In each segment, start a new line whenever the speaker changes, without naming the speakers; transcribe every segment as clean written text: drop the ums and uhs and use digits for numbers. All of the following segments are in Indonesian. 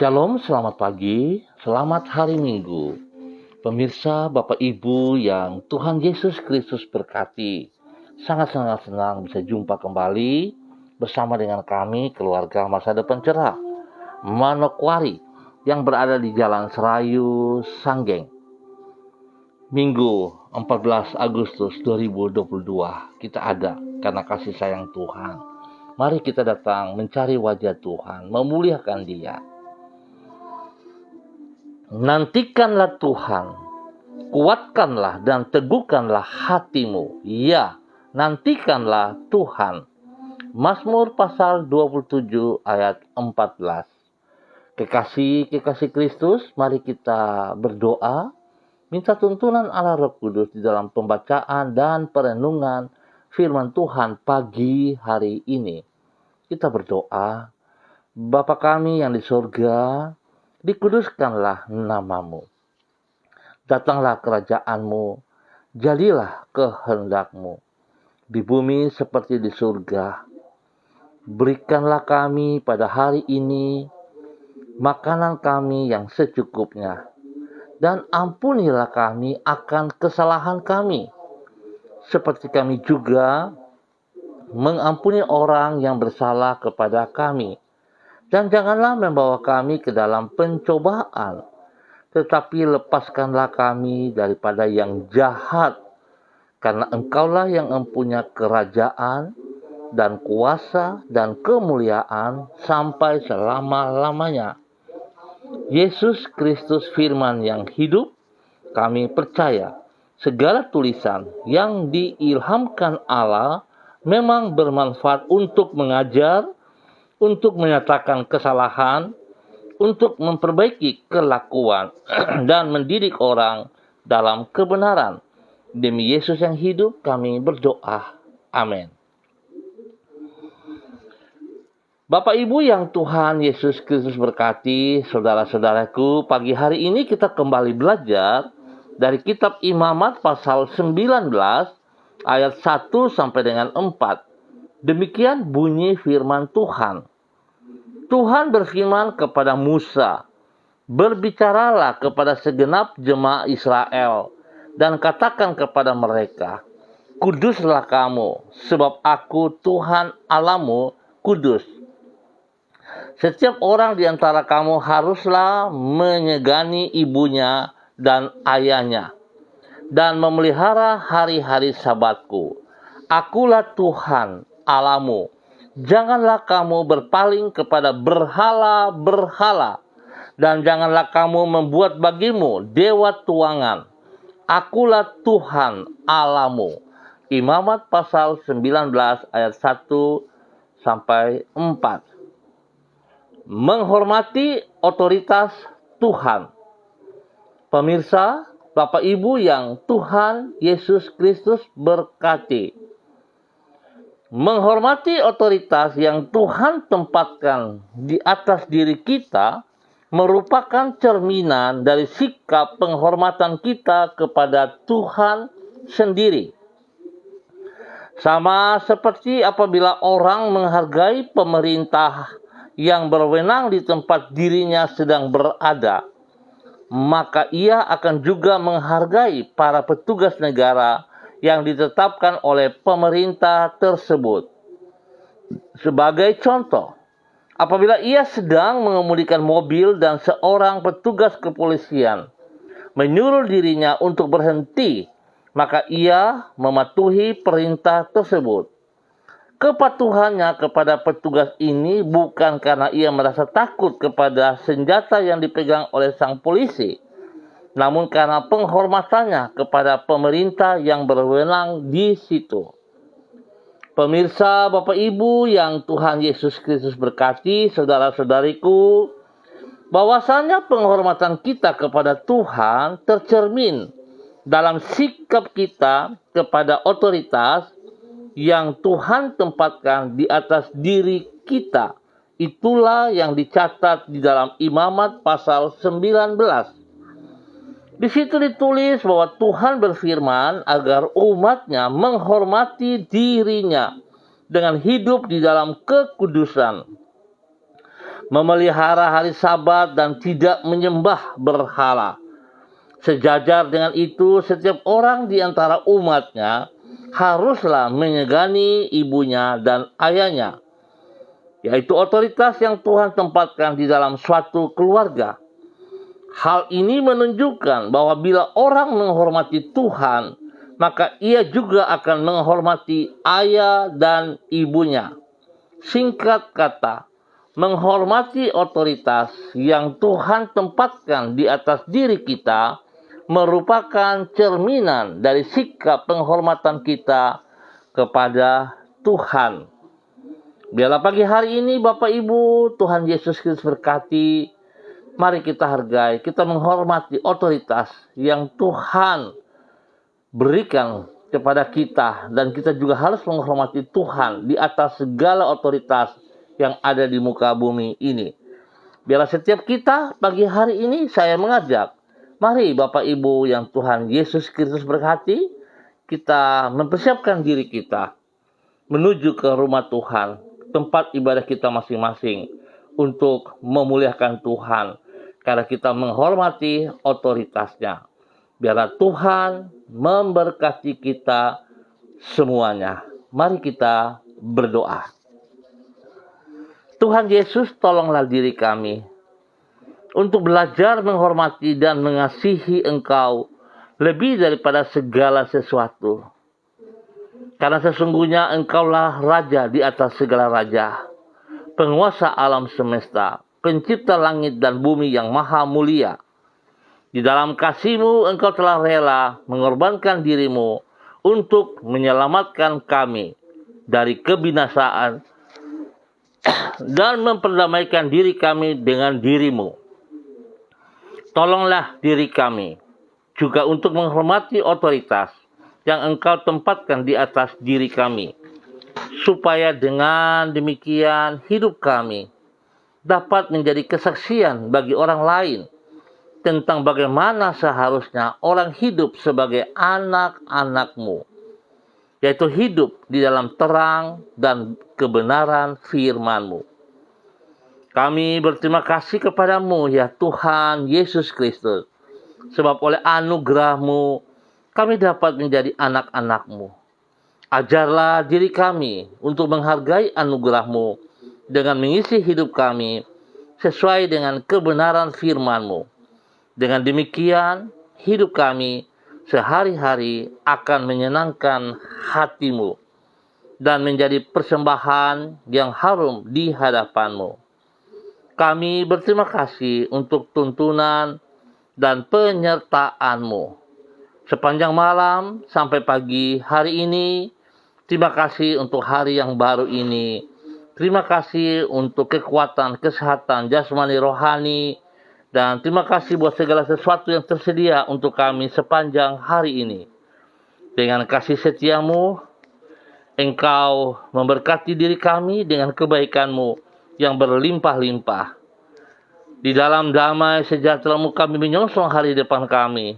Shalom, selamat pagi, selamat hari Minggu. Pemirsa, Bapak Ibu yang Tuhan Yesus Kristus berkati, sangat-sangat senang bisa jumpa kembali bersama dengan kami, keluarga Masa Depan Cerah, Manokwari, yang berada di Jalan Serayu, Sanggeng. Minggu 14 Agustus 2022, kita ada karena kasih sayang Tuhan. Mari kita datang mencari wajah Tuhan, memuliakan Dia. Nantikanlah Tuhan, kuatkanlah dan teguhkanlah hatimu. Ya, nantikanlah Tuhan. Mazmur pasal 27 ayat 14. Kekasih Kristus, mari kita berdoa, minta tuntunan Allah Roh Kudus di dalam pembacaan dan perenungan firman Tuhan pagi hari ini. Kita berdoa, Bapa kami yang di surga, dikuduskanlah namamu. Datanglah kerajaanmu, jadilah kehendakmu, di bumi seperti di surga. Berikanlah kami pada hari ini makanan kami yang secukupnya, dan ampunilah kami akan kesalahan kami, seperti kami juga mengampuni orang yang bersalah kepada kami. Dan janganlah membawa kami ke dalam pencobaan, tetapi lepaskanlah kami daripada yang jahat, karena Engkaulah yang mempunyai kerajaan dan kuasa dan kemuliaan sampai selama-lamanya. Yesus Kristus firman yang hidup, kami percaya segala tulisan yang diilhamkan Allah memang bermanfaat untuk mengajar, untuk menyatakan kesalahan, untuk memperbaiki kelakuan, dan mendidik orang dalam kebenaran. Demi Yesus yang hidup, kami berdoa. Amin. Bapak Ibu yang Tuhan Yesus Kristus berkati, saudara-saudaraku, pagi hari ini kita kembali belajar dari kitab Imamat pasal 19 ayat 1 sampai dengan 4. Demikian bunyi firman Tuhan. Tuhan berfirman kepada Musa, berbicaralah kepada segenap jemaah Israel dan katakan kepada mereka, kuduslah kamu, sebab aku Tuhan Allahmu kudus. Setiap orang di antara kamu haruslah menyegani ibunya dan ayahnya, dan memelihara hari-hari Sabatku. Akulah Tuhan Allahmu. Janganlah kamu berpaling kepada berhala-berhala, dan janganlah kamu membuat bagimu dewa tuangan. Akulah Tuhan Allahmu. Imamat pasal 19 ayat 1 sampai 4. Menghormati otoritas Tuhan. Pemirsa, Bapak Ibu yang Tuhan Yesus Kristus berkati. Menghormati otoritas yang Tuhan tempatkan di atas diri kita merupakan cerminan dari sikap penghormatan kita kepada Tuhan sendiri. Sama seperti apabila orang menghargai pemerintah yang berwenang di tempat dirinya sedang berada, maka ia akan juga menghargai para petugas negara yang ditetapkan oleh pemerintah tersebut. Sebagai contoh, apabila ia sedang mengemudikan mobil dan seorang petugas kepolisian menyuruh dirinya untuk berhenti, maka ia mematuhi perintah tersebut. Kepatuhannya kepada petugas ini bukan karena ia merasa takut kepada senjata yang dipegang oleh sang polisi, namun karena penghormatannya kepada pemerintah yang berwenang di situ. Pemirsa, Bapak Ibu yang Tuhan Yesus Kristus berkati, saudara-saudariku, bahwasanya penghormatan kita kepada Tuhan tercermin dalam sikap kita kepada otoritas yang Tuhan tempatkan di atas diri kita. Itulah yang dicatat di dalam Imamat pasal 19. Di situ ditulis bahwa Tuhan berfirman agar umatnya menghormati dirinya dengan hidup di dalam kekudusan. memelihara hari Sabat dan tidak menyembah berhala. Sejajar dengan itu, setiap orang di antara umatnya haruslah menyegani ibunya dan ayahnya, yaitu otoritas yang Tuhan tempatkan di dalam suatu keluarga. Hal ini menunjukkan bahwa bila orang menghormati Tuhan, maka ia juga akan menghormati ayah dan ibunya. Singkat kata, menghormati otoritas yang Tuhan tempatkan di atas diri kita merupakan cerminan dari sikap penghormatan kita kepada Tuhan. Biarlah pagi hari ini Bapak Ibu, Tuhan Yesus Kristus berkati. Mari kita hargai, kita menghormati otoritas yang Tuhan berikan kepada kita. Dan kita juga harus menghormati Tuhan di atas segala otoritas yang ada di muka bumi ini. Biarlah setiap kita pagi hari ini saya mengajak, mari Bapak Ibu yang Tuhan Yesus Kristus berkati, kita mempersiapkan diri kita menuju ke rumah Tuhan, tempat ibadah kita masing-masing, untuk memuliakan Tuhan, karena kita menghormati otoritasnya. Biarlah Tuhan memberkati kita semuanya. Mari kita berdoa. Tuhan Yesus, tolonglah diri kami untuk belajar menghormati dan mengasihi Engkau lebih daripada segala sesuatu. Karena sesungguhnya Engkaulah Raja di atas segala raja, penguasa alam semesta, pencipta langit dan bumi yang maha mulia. Di dalam kasih-Mu Engkau telah rela mengorbankan diri-Mu untuk menyelamatkan kami dari kebinasaan dan memperdamaikan diri kami dengan diri-Mu. Tolonglah diri kami juga untuk menghormati otoritas yang Engkau tempatkan di atas diri kami, supaya dengan demikian hidup kami dapat menjadi kesaksian bagi orang lain tentang bagaimana seharusnya orang hidup sebagai anak-anak-Mu, yaitu hidup di dalam terang dan kebenaran firman-Mu. Kami berterima kasih kepada-Mu, ya Tuhan Yesus Kristus, sebab oleh anugerah-Mu kami dapat menjadi anak-anak-Mu. Ajarlah diri kami untuk menghargai anugerah-Mu dengan mengisi hidup kami sesuai dengan kebenaran firman-Mu. Dengan demikian, hidup kami sehari-hari akan menyenangkan hati-Mu dan menjadi persembahan yang harum di hadapan-Mu. Kami berterima kasih untuk tuntunan dan penyertaan-Mu sepanjang malam sampai pagi hari ini. Terima kasih untuk hari yang baru ini. Terima kasih untuk kekuatan, kesehatan, jasmani, rohani. Dan terima kasih buat segala sesuatu yang tersedia untuk kami sepanjang hari ini. Dengan kasih setia-Mu, Engkau memberkati diri kami dengan kebaikan-Mu yang berlimpah-limpah. Di dalam damai sejahtera-Mu kami menyongsong hari depan kami.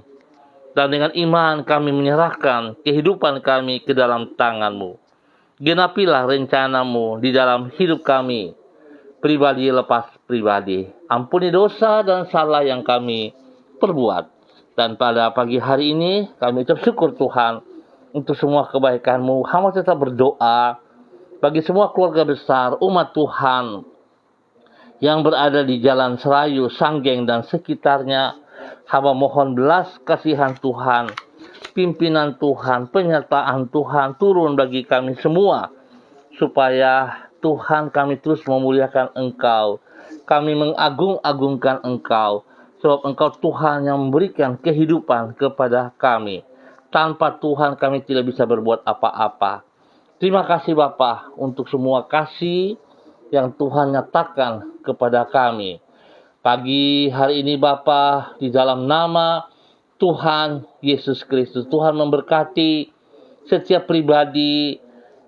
Dan dengan iman kami menyerahkan kehidupan kami ke dalam tangan-Mu. Genapilah rencana-Mu di dalam hidup kami, pribadi lepas pribadi. Ampuni dosa dan salah yang kami perbuat. Dan pada pagi hari ini kami ucap syukur Tuhan untuk semua kebaikan-Mu. Hamba tetap berdoa bagi semua keluarga besar umat Tuhan yang berada di Jalan Serayu, Sanggeng dan sekitarnya. Hamba mohon belas kasihan Tuhan, pimpinan Tuhan, penyertaan Tuhan turun bagi kami semua, supaya Tuhan kami terus memuliakan Engkau. Kami mengagung-agungkan Engkau, sebab Engkau Tuhan yang memberikan kehidupan kepada kami. Tanpa Tuhan kami tidak bisa berbuat apa-apa. Terima kasih Bapa untuk semua kasih yang Tuhan nyatakan kepada kami. Pagi hari ini Bapa, di dalam nama Tuhan Yesus Kristus, Tuhan memberkati setiap pribadi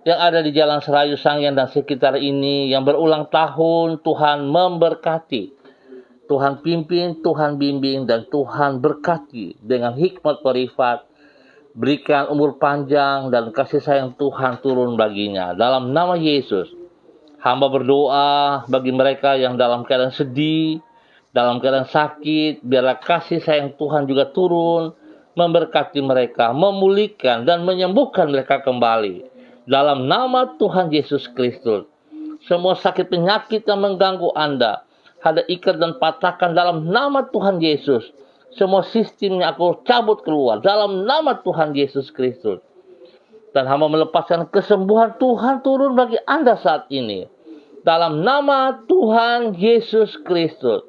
yang ada di Jalan Serayu, Sanggeng dan sekitar ini yang berulang tahun. Tuhan memberkati, Tuhan pimpin, Tuhan bimbing, dan Tuhan berkati dengan hikmat perifat. Berikan umur panjang dan kasih sayang Tuhan turun baginya. Dalam nama Yesus, Hamba berdoa bagi mereka yang dalam keadaan sedih, dalam keadaan sakit, biarlah kasih sayang Tuhan juga turun, memberkati mereka, memulihkan dan menyembuhkan mereka kembali. Dalam nama Tuhan Yesus Kristus, semua sakit penyakit yang mengganggu Anda, ada ikat dan patahkan dalam nama Tuhan Yesus. Semua sistemnya aku cabut keluar dalam nama Tuhan Yesus Kristus. Dan hamba melepaskan kesembuhan Tuhan turun bagi Anda saat ini. Dalam nama Tuhan Yesus Kristus,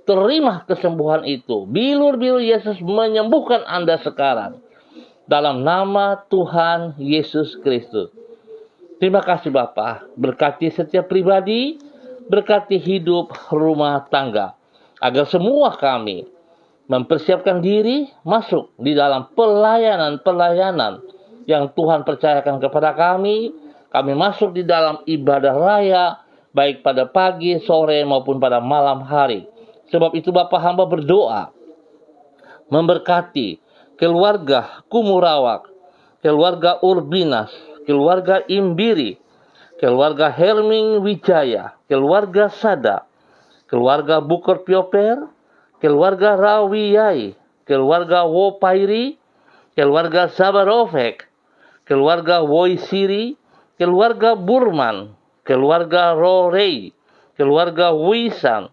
terima kesembuhan itu. Bilur-bilur Yesus menyembuhkan Anda sekarang. Dalam nama Tuhan Yesus Kristus. Terima kasih Bapa. Berkati setiap pribadi, berkati hidup rumah tangga. Agar semua kami mempersiapkan diri masuk di dalam pelayanan-pelayanan yang Tuhan percayakan kepada kami. Kami masuk di dalam ibadah raya, baik pada pagi, sore, maupun pada malam hari. Sebab itu Bapa hamba berdoa, memberkati keluarga Kumurawak, keluarga Urbinas, keluarga Imbiri, keluarga Herming Wijaya, keluarga Sada, keluarga Bukor Pioper, keluarga Rawiyai, keluarga Wopairi, keluarga Sabarovek, keluarga Woisiri, keluarga Burman, keluarga Rorei, keluarga Wisan,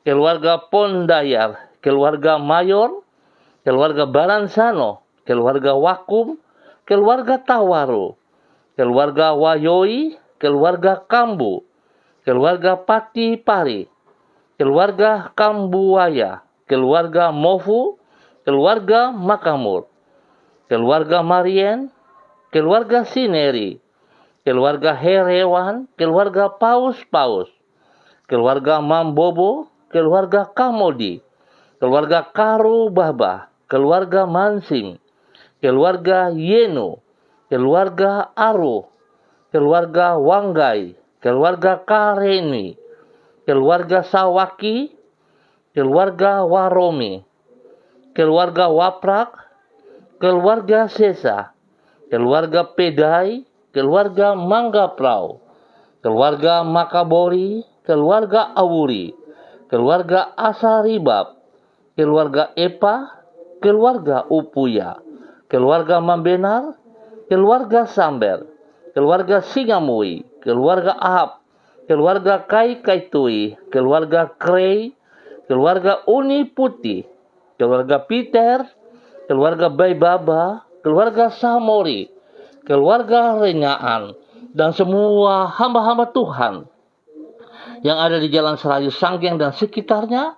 keluarga Pondayar, keluarga Mayor, keluarga Baransano, keluarga Wakum, keluarga Tawaru, keluarga Wayoi, keluarga Kambu, keluarga Pati Pari, keluarga Kambuaya, keluarga Mofu, keluarga Makamur, keluarga Marien, keluarga Sineri, keluarga Herewan, keluarga Paus-Paus, keluarga Mambobo, keluarga Kamodi, keluarga Karubaba, keluarga Mansim, keluarga Yenu, keluarga Aru, keluarga Wanggai, keluarga Kareni, keluarga Sawaki, keluarga Waromi, keluarga Waprak, keluarga Sesa, keluarga Pedai, keluarga Manggaprau, keluarga Makabori, keluarga Awuri, keluarga Asaribab, keluarga Epa, keluarga Upuya, keluarga Mambenar, keluarga Samber, keluarga Singamui, keluarga Ahab, keluarga Kai Kaitui, keluarga Krei, keluarga Uni Putih, keluarga Peter, keluarga Baibaba, keluarga Samori, keluarga Renyaan, dan semua hamba-hamba Tuhan yang ada di Jalan Serayu Sanggeng dan sekitarnya,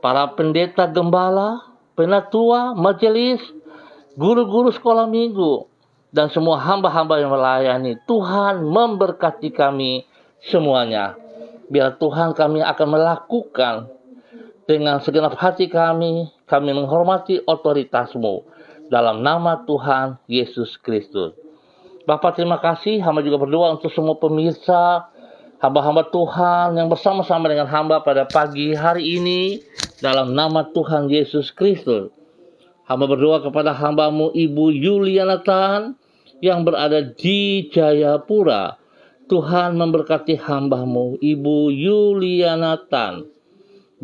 para pendeta gembala, penatua, majelis, guru-guru sekolah minggu, dan semua hamba-hamba yang melayani. Tuhan memberkati kami semuanya. Biar Tuhan kami akan melakukan dengan segenap hati kami menghormati otoritas-Mu dalam nama Tuhan Yesus Kristus. Bapak terima kasih, hamba juga berdoa untuk semua pemirsa, hamba-hamba Tuhan yang bersama-sama dengan hamba pada pagi hari ini dalam nama Tuhan Yesus Kristus. Hamba berdoa kepada hamba-Mu Ibu Yuliana Tan yang berada di Jayapura. Tuhan memberkati hamba-Mu Ibu Yuliana Tan.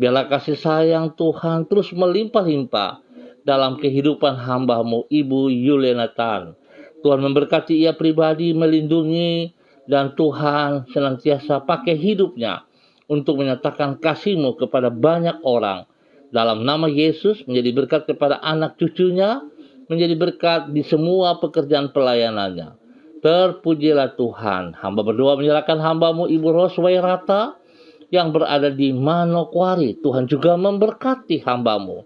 Biarlah kasih sayang Tuhan terus melimpah-limpah dalam kehidupan hamba-Mu Ibu Yuliana Tan. Tuhan memberkati ia pribadi, melindungi, dan Tuhan senantiasa pakai hidupnya untuk menyatakan kasih-Mu kepada banyak orang. Dalam nama Yesus menjadi berkat kepada anak cucunya, menjadi berkat di semua pekerjaan pelayanannya. Terpujilah Tuhan. Hamba berdoa menyerahkan hamba-Mu Ibu Roswairata yang berada di Manokwari. Tuhan juga memberkati hamba-Mu,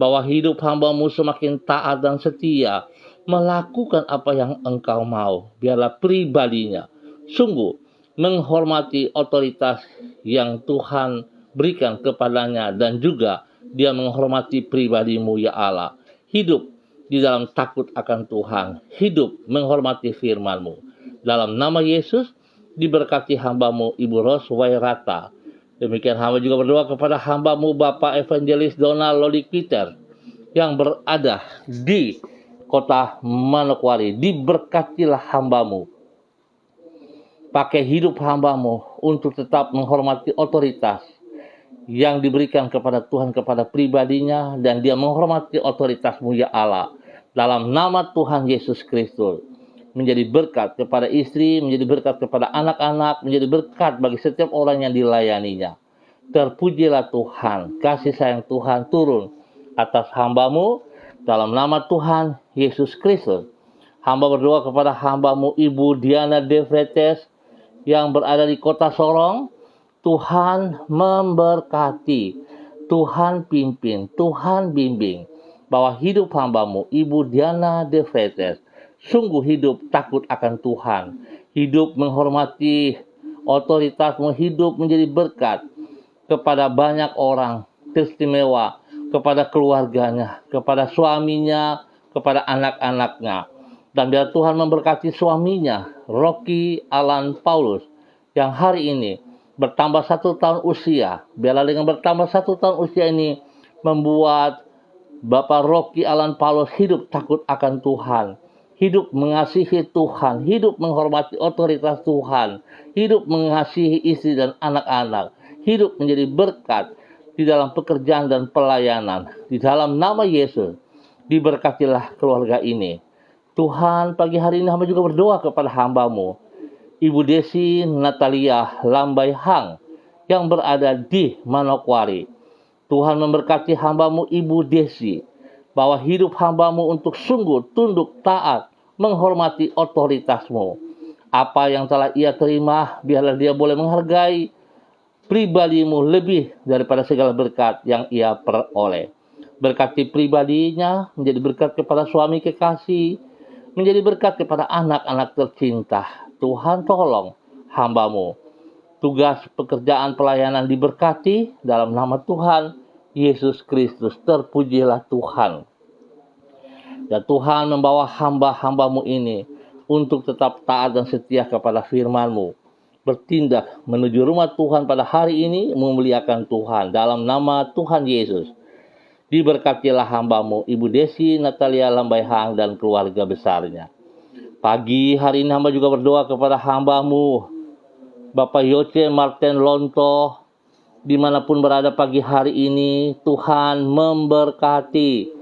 bahwa hidup hamba-Mu semakin taat dan setia, melakukan apa yang Engkau mau. Biarlah pribadinya sungguh menghormati otoritas yang Tuhan berikan kepadanya, dan juga dia menghormati pribadi-Mu ya Allah. Hidup di dalam takut akan Tuhan, hidup menghormati firman-Mu. Dalam nama Yesus diberkati hamba-Mu Ibu Roswairata. Demikian hamba juga berdoa kepada hamba-Mu Bapak Evangelis Donald Lodik Peter yang berada di kota Manokwari. Diberkatilah hamba-Mu Pakai hidup hamba-Mu untuk tetap menghormati otoritas yang diberikan kepada Tuhan kepada pribadinya, dan dia menghormati otoritas-Mu ya Allah. Dalam nama Tuhan Yesus Kristus, menjadi berkat kepada istri, menjadi berkat kepada anak-anak, menjadi berkat bagi setiap orang yang dilayaninya. Terpujilah Tuhan, kasih sayang Tuhan turun atas hamba-Mu dalam nama Tuhan Yesus Kristus. Hamba berdoa kepada hamba-Mu Ibu Diana De Vretes yang berada di kota Sorong. Tuhan memberkati, Tuhan pimpin, Tuhan bimbing, bahwa hidup hamba-Mu Ibu Diana De Vretes sungguh hidup takut akan Tuhan, hidup menghormati otoritas-Mu, hidup menjadi berkat kepada banyak orang, istimewa kepada keluarganya, kepada suaminya, kepada anak-anaknya. Dan biar Tuhan memberkati suaminya, Rocky Alan Paulus, yang hari ini bertambah 1 tahun usia. Biarlah dengan bertambah 1 tahun usia ini membuat Bapak Rocky Alan Paulus hidup takut akan Tuhan, hidup mengasihi Tuhan, hidup menghormati otoritas Tuhan, hidup mengasihi istri dan anak-anak, hidup menjadi berkat di dalam pekerjaan dan pelayanan. Di dalam nama Yesus, diberkatilah keluarga ini. Tuhan, pagi hari ini hamba juga berdoa kepada hamba-Mu Ibu Desi Natalia Lambai Hang yang berada di Manokwari. Tuhan memberkati hamba-Mu Ibu Desi, bahwa hidup hamba-Mu untuk sungguh tunduk taat menghormati otoritas-Mu. Apa yang telah ia terima, biarlah dia boleh menghargai pribadi-Mu lebih daripada segala berkat yang ia peroleh. Berkati pribadinya, menjadi berkat kepada suami kekasih, menjadi berkat kepada anak-anak tercinta. Tuhan tolong hamba-Mu. Tugas pekerjaan pelayanan diberkati dalam nama Tuhan Yesus Kristus. Terpujilah Tuhan. Dan Tuhan membawa hamba-hamba-Mu ini untuk tetap taat dan setia kepada firman-Mu. Bertindak menuju rumah Tuhan pada hari ini, memuliakan Tuhan dalam nama Tuhan Yesus. Diberkatilah hamba-Mu Ibu Desi Natalia Lambai Hang dan keluarga besarnya. Pagi hari ini hamba juga berdoa kepada hamba-Mu Bapak Yoce Martin Lonto, dimanapun berada pagi hari ini. Tuhan memberkati,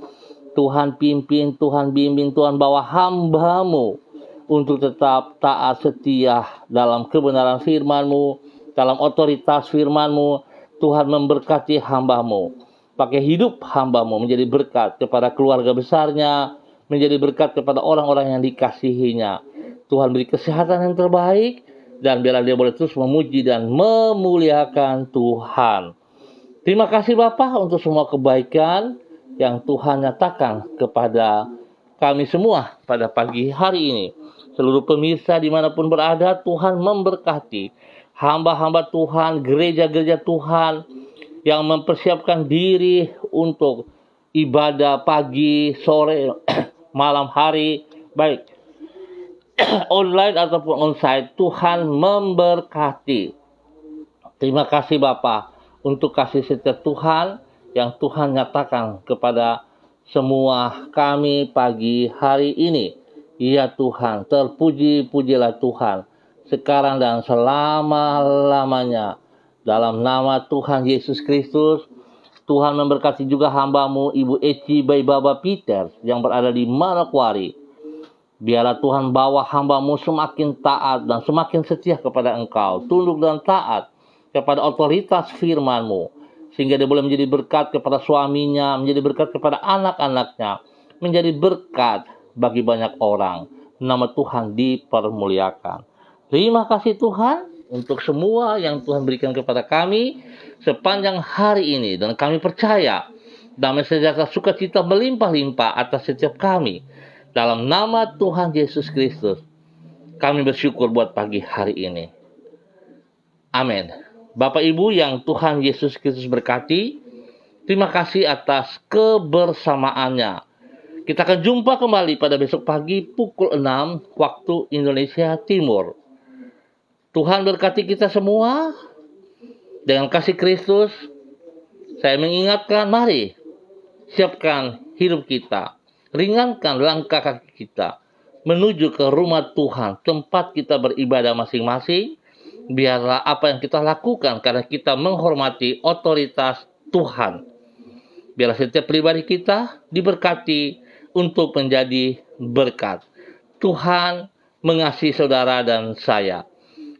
Tuhan pimpin, Tuhan bimbing, Tuhan bawa hamba-Mu untuk tetap taat setia dalam kebenaran firman-Mu, dalam otoritas firman-Mu. Tuhan memberkati hamba-Mu. Pakai hidup hamba-Mu menjadi berkat kepada keluarga besarnya, menjadi berkat kepada orang-orang yang dikasihinya. Tuhan beri kesehatan yang terbaik, dan biarlah dia boleh terus memuji dan memuliakan Tuhan. Terima kasih Bapa untuk semua kebaikan yang Tuhan nyatakan kepada kami semua pada pagi hari ini. Seluruh pemirsa dimanapun berada, Tuhan memberkati hamba-hamba Tuhan, gereja-gereja Tuhan yang mempersiapkan diri untuk ibadah pagi, sore, malam hari, baik online ataupun onsite. Tuhan memberkati. Terima kasih Bapa untuk kasih setia Tuhan yang Tuhan nyatakan kepada semua kami pagi hari ini. Ya Tuhan, terpuji-pujilah Tuhan sekarang dan selama-lamanya. Dalam nama Tuhan Yesus Kristus. Tuhan memberkati juga hamba-Mu Ibu Eci Baibaba Peter yang berada di Manokwari. Biarlah Tuhan bawa hamba-Mu semakin taat dan semakin setia kepada Engkau, tunduk dan taat kepada otoritas firman-Mu, sehingga dia boleh menjadi berkat kepada suaminya, menjadi berkat kepada anak-anaknya, menjadi berkat bagi banyak orang. Nama Tuhan dipermuliakan. Terima kasih Tuhan untuk semua yang Tuhan berikan kepada kami sepanjang hari ini. Dan kami percaya damai sejahtera sukacita melimpah-limpah atas setiap kami. Dalam nama Tuhan Yesus Kristus, kami bersyukur buat pagi hari ini. Amin. Bapak Ibu yang Tuhan Yesus Kristus berkati, terima kasih atas kebersamaannya. Kita akan jumpa kembali pada besok pagi pukul 6 waktu Indonesia Timur. Tuhan berkati kita semua. Dengan kasih Kristus, saya mengingatkan, mari siapkan hidup kita, ringankan langkah kaki kita, menuju ke rumah Tuhan, tempat kita beribadah masing-masing. Biarlah apa yang kita lakukan karena kita menghormati otoritas Tuhan. Biarlah setiap pribadi kita diberkati untuk menjadi berkat. Tuhan mengasihi saudara dan saya.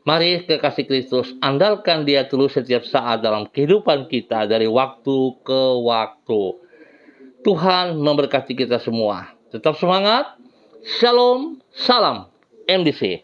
Mari kekasih Kristus, andalkan Dia terus setiap saat dalam kehidupan kita dari waktu ke waktu. Tuhan memberkati kita semua. Tetap semangat. Shalom, salam MDC.